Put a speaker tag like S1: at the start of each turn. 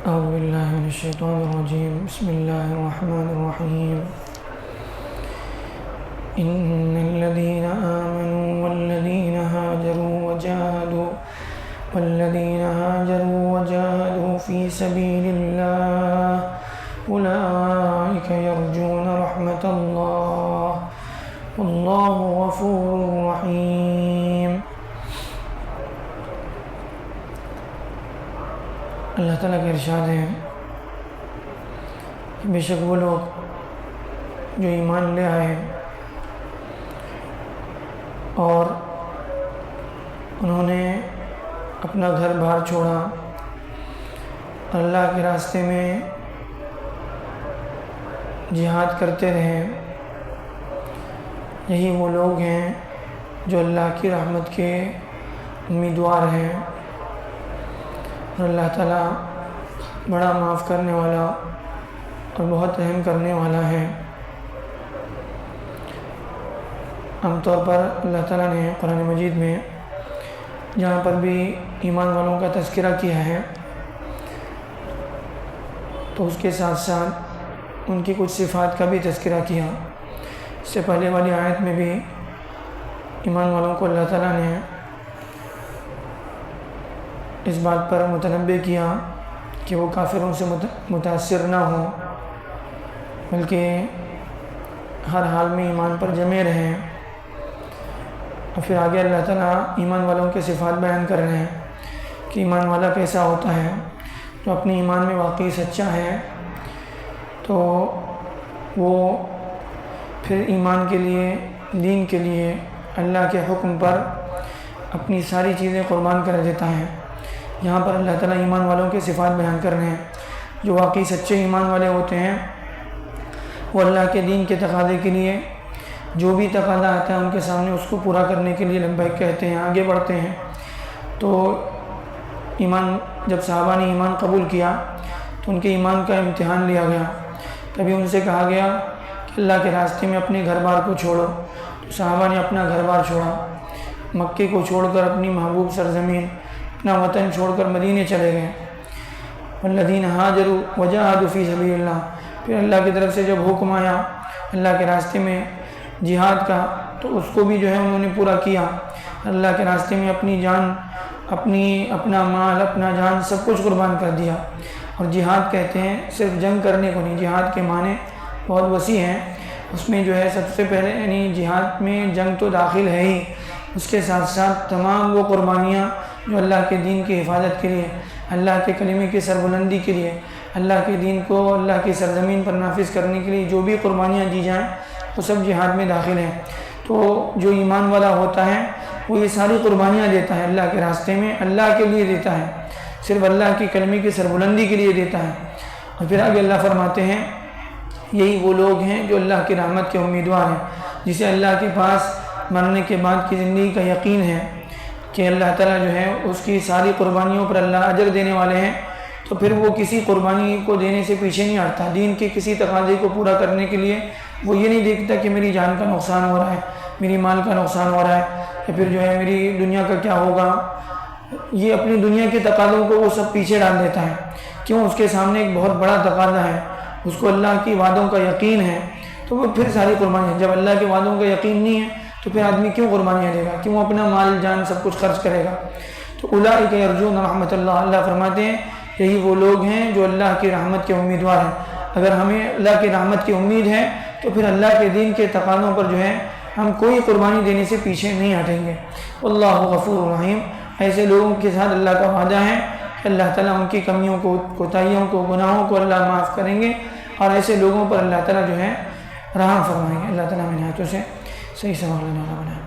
S1: أعوذ بالله من الشيطان الرجيم. بسم الله الرحمن الرحيم. إن الذين آمنوا والذين هاجروا وجاهدوا في سبيل الله أولئك يرجون رحمة الله والله غفور رحيم. اللہ تعالیٰ کا ارشاد ہے کہ بے شک وہ لوگ جو ایمان لے آئے اور انہوں نے اپنا گھر بار چھوڑا، اللہ کے راستے میں جہاد کرتے رہے، یہی وہ لوگ ہیں جو اللہ کی رحمت کے امیدوار ہیں، اور اللہ تعالیٰ بڑا معاف کرنے والا اور بہت رحم کرنے والا ہے۔ عام طور پر اللہ تعالیٰ نے قرآن مجید میں جہاں پر بھی ایمان والوں کا تذکرہ کیا ہے تو اس کے ساتھ ساتھ ان کی کچھ صفات کا بھی تذکرہ کیا۔ اس سے پہلے والی آیت میں بھی ایمان والوں کو اللہ تعالیٰ نے اس بات پر متنبہ کیا کہ وہ کافروں سے متاثر نہ ہوں، بلکہ ہر حال میں ایمان پر جمے رہیں۔ اور پھر آگے اللہ تعالیٰ ایمان والوں کے صفات بیان کر رہے ہیں کہ ایمان والا کیسا ہوتا ہے، جو اپنے ایمان میں واقعی سچا ہے تو وہ پھر ایمان کے لیے، دین کے لیے، اللہ کے حکم پر اپنی ساری چیزیں قربان کر دیتا ہے۔ یہاں پر اللہ تعالیٰ ایمان والوں کے صفات بیان کر رہے ہیں۔ جو واقعی سچے ایمان والے ہوتے ہیں وہ اللہ کے دین کے تقاضے کے لیے جو بھی تقاضا آتا ہے ان کے سامنے اس کو پورا کرنے کے لیے لبیک کہتے ہیں، آگے بڑھتے ہیں۔ تو جب صحابہ نے ایمان قبول کیا تو ان کے ایمان کا امتحان لیا گیا۔ کبھی ان سے کہا گیا کہ اللہ کے راستے میں اپنے گھر بار کو چھوڑو، تو صحابہ نے اپنا گھر بار چھوڑا، مکے کو چھوڑ کر اپنی محبوب سرزمین، اپنا وطن چھوڑ کر مدینے چلے گئے۔ والذین ہاجروا وجاہدوا فی سبیل اللہ، پھر اللہ کی طرف سے جب حکم آیا اللہ کے راستے میں جہاد کا تو اس کو بھی جو ہے انہوں نے پورا کیا۔ اللہ کے راستے میں اپنی جان، اپنا مال، اپنا جان سب کچھ قربان کر دیا۔ اور جہاد کہتے ہیں صرف جنگ کرنے کو نہیں، جہاد کے معنی بہت وسیع ہیں۔ اس میں جو ہے سب سے پہلے یعنی جہاد میں جنگ تو داخل ہے ہی، اس کے ساتھ ساتھ تمام وہ قربانیاں جو اللہ کے دین کی حفاظت کے لیے، اللہ کے کلمے کی سربلندی کے لیے، اللہ کے دین کو اللہ کی سرزمین پر نافذ کرنے کے لیے جو بھی قربانیاں دی جائیں وہ سب جہاد میں داخل ہیں۔ تو جو ایمان والا ہوتا ہے وہ یہ ساری قربانیاں دیتا ہے اللہ کے راستے میں، اللہ کے لیے دیتا ہے، صرف اللہ کی کلمے کی سربلندی کے لیے دیتا ہے۔ اور پھر آگے اللہ فرماتے ہیں یہی وہ لوگ ہیں جو اللہ کی رحمت کے امیدوار ہیں، جسے اللہ کے پاس مرنے کے بعد کی زندگی کا یقین ہے کہ اللہ تعالیٰ جو ہے اس کی ساری قربانیوں پر اللہ اجر دینے والے ہیں، تو پھر وہ کسی قربانی کو دینے سے پیچھے نہیں ہٹتا۔ دین کے کسی تقاضے کو پورا کرنے کے لیے وہ یہ نہیں دیکھتا کہ میری جان کا نقصان ہو رہا ہے، میری مال کا نقصان ہو رہا ہے، یا پھر جو ہے میری دنیا کا کیا ہوگا۔ یہ اپنی دنیا کے تقاضوں کو وہ سب پیچھے ڈال دیتا ہے۔ کیوں؟ اس کے سامنے ایک بہت بڑا تقاضا ہے، اس کو اللہ کی وعدوں کا یقین ہے، تو وہ پھر ساری قربانیاں۔ جب اللہ کے وعدوں کا یقین نہیں ہے تو پھر آدمی کیوں قربانیاں دے گا، کیوں اپنا مال جان سب کچھ خرچ کرے گا۔ تو اولئک یرجون رحمت اللہ، اللہ فرماتے ہیں یہی وہ لوگ ہیں جو اللہ کی رحمت کے امیدوار ہیں۔ اگر ہمیں اللہ کی رحمت کی امید ہے تو پھر اللہ کے دین کے تقاضوں پر جو ہے ہم کوئی قربانی دینے سے پیچھے نہیں ہٹیں گے۔ اللہ غفور رحیم، ایسے لوگوں کے ساتھ اللہ کا وعدہ ہے کہ اللہ تعالیٰ ان کی کمیوں کو، کوتاہیوں کو، گناہوں کو اللہ معاف کریں گے، اور ایسے لوگوں پر اللہ تعالیٰ جو ہے رحم فرمائیں گے۔ اللہ تعالیٰ میں نہایتوں سے صحیح سمجھ لینے والا بنائے۔